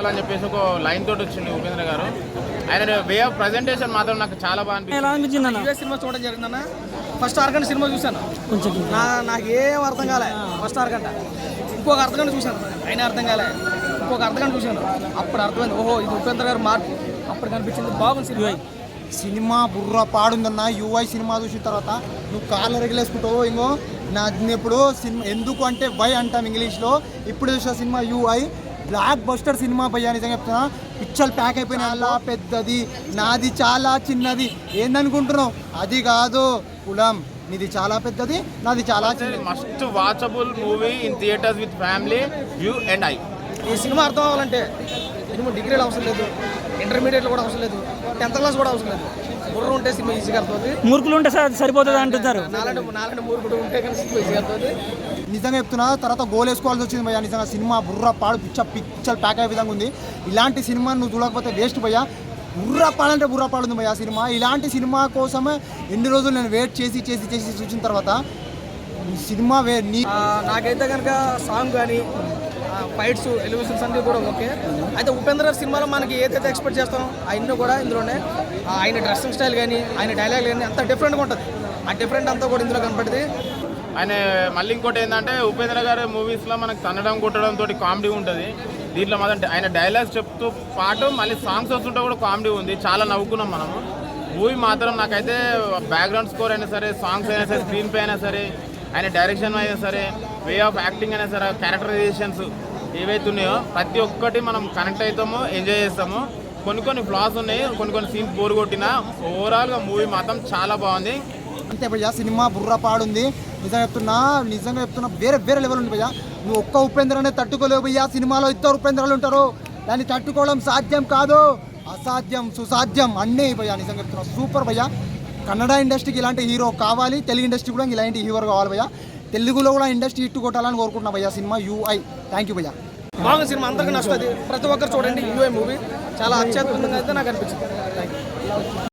అని చెప్పేసి ఒక లైన్ తోటి వచ్చింది ఉపేంద్ర గారు. ఆయన వే ఆఫ్ ప్రజెంటేషన్ మాత్రం నాకు చాలా బాగా అనిపించింది. యూఎస్ సినిమా చూడడం జరిగిందన్న. ఫస్ట్ అరగంట సినిమా చూశాను, నాకు ఏం అర్థం కాలే. ఫస్ట్ అరగంట ఇంకొక అర్ధగంట చూశాను, అయినా అర్థం కాలే. ఇంకొక అర్ధగంట చూశాను, అప్పుడు అర్థమైంది, ఓహో ఇది ఉపేంద్ర గారు మార్పు. అప్పుడు కనిపించింది బాగుంది సినిమా. సినిమా బుర్ర పాడుందన్న. యూఐ సినిమా చూసిన తర్వాత నువ్వు కాళ్ళు రెగిలేసుకుంటావు. ఇంకో ఇప్పుడు సినిమా ఎందుకు అంటే వై అంటాం ఇంగ్లీష్లో. ఇప్పుడు చూసిన cinema UI block buster cinema భయ్యా. నిజంగా చెప్తున్నా, పిక్చర్ ప్యాక్ అయిపోయినాయి. అలా పెద్దది, నాది చాలా చిన్నది. ఏందనుకుంటున్నావు? అది కాదు కులం, నీది చాలా పెద్దది, నాది చాలా చిన్నది. Must watchable movie in theatres with family, you and I. ఈ సినిమా అర్థం అవ్వాలంటే మినిమం డిగ్రీలు అవసరం లేదు, ఇంటర్మీడియట్లో కూడా అవసరం లేదు, 10th క్లాస్ కూడా అవసరం లేదు. బుర్ర ఉంటే సినిమా ఈజీగా అర్థమవుతుంది. మూర్ఖులు ఉంటే సరిపోతుంది అంటున్నారు. నాలుగు మూర్ఖుడు ఉంటే కానీ సినిమా ఈజీగా అర్థమవుతుంది. నిజంగా చెప్తున్నా, తర్వాత గోల్ వేసుకోవాల్సి వచ్చింది భయ్యా. నిజంగా సినిమా బుర్ర పాడు పిక్చర్ ప్యాక్ అయ్యే విధంగా ఉంది. ఇలాంటి సినిమా నువ్వు చూడకపోతే వేస్ట్ భయ్యా. బుర్ర పాడంటే బుర్ర పాడుంది భయ్యా సినిమా. ఇలాంటి సినిమా కోసమే ఎన్ని రోజులు నేను వెయిట్ చేసి చూసిన తర్వాత సినిమా నాకైతే కనుక సాంగ్ కానీ ఫైట్స్ ఎలివేషన్స్ అన్నీ కూడా ఓకే. అయితే ఉపేంద్ర సినిమాలో మనకి ఏదైతే ఎక్స్పెక్ట్ చేస్తామో అవన్నీ కూడా ఇందులోనే. ఆయన డ్రెస్సింగ్ స్టైల్ కానీ ఆయన డైలాగ్ కానీ అంత డిఫరెంట్గా ఉంటుంది. ఆ డిఫరెంట్ అంతా కూడా ఇందులో కనపడుతుంది. ఆయన మళ్ళీ ఇంకోటి ఏంటంటే ఉపేంద్ర గారి మూవీస్లో మనకు తన్నడం కొట్టడం తోటి కామెడీ ఉంటుంది. దీంట్లో మాత్రం ఆయన డైలాగ్స్ చెప్తూ పాటు మళ్ళీ సాంగ్స్ వస్తుంటే కూడా కామెడీ ఉంది. చాలా నవ్వుకున్నాం మనము. మూవీ మాత్రం నాకైతే బ్యాక్గ్రౌండ్ స్కోర్ అయినా సరే, సాంగ్స్ అయినా సరే, స్క్రీన్ ప్లే అయినా సరే, ఆయన డైరెక్షన్ అయినా సరే, వే ఆఫ్ యాక్టింగ్ అయినా సరే, క్యారెక్టరైజేషన్స్ ఏవైతే ఉన్నాయో ప్రతి ఒక్కటి మనం కనెక్ట్ అవుతామో, ఎంజాయ్ చేస్తాము. కొన్ని ఫ్లాస్ ఉన్నాయి, కొన్ని సీన్స్ బోర్ కొట్టినా ఓవరాల్గా మూవీ మాత్రం చాలా బాగుంది. అంతే భయ్యా, సినిమా బుర్ర పాడుంది. నిజంగా చెప్తున్నా వేరే లెవెల్ ఉంది భయ్యా. నువ్వు ఒక్క ఉపేంద్రనే తట్టుకోలేవు భయ్యా. సినిమాలో ఇద్దరు ఉపేంద్రాలు ఉంటారు, దాన్ని తట్టుకోవడం సాధ్యం కాదు, అసాధ్యం, సుసాధ్యం అన్నీ భయ్యా. నిజంగా చెప్తున్నా సూపర్ భయ్యా. కన్నడ ఇండస్ట్రీకి ఇలాంటి హీరో కావాలి, తెలుగు ఇండస్ట్రీ కూడా ఇలాంటి హీరో కావాలి భయ్యా. తెలుగులో కూడా ఇండస్ట్రీ హిట్ కొట్టాలని కోరుకుంటున్నా భయ్యా. Cinema UI. థ్యాంక్ యూ భయ్యా. బాగా సినిమా అందరికీ నచ్చుతుంది. ప్రతి ఒక్కరు చూడండి. యూఐ మూవీ చాలా అత్యద్భుతంగా అయితే నాకు అనిపించింది. Thank you.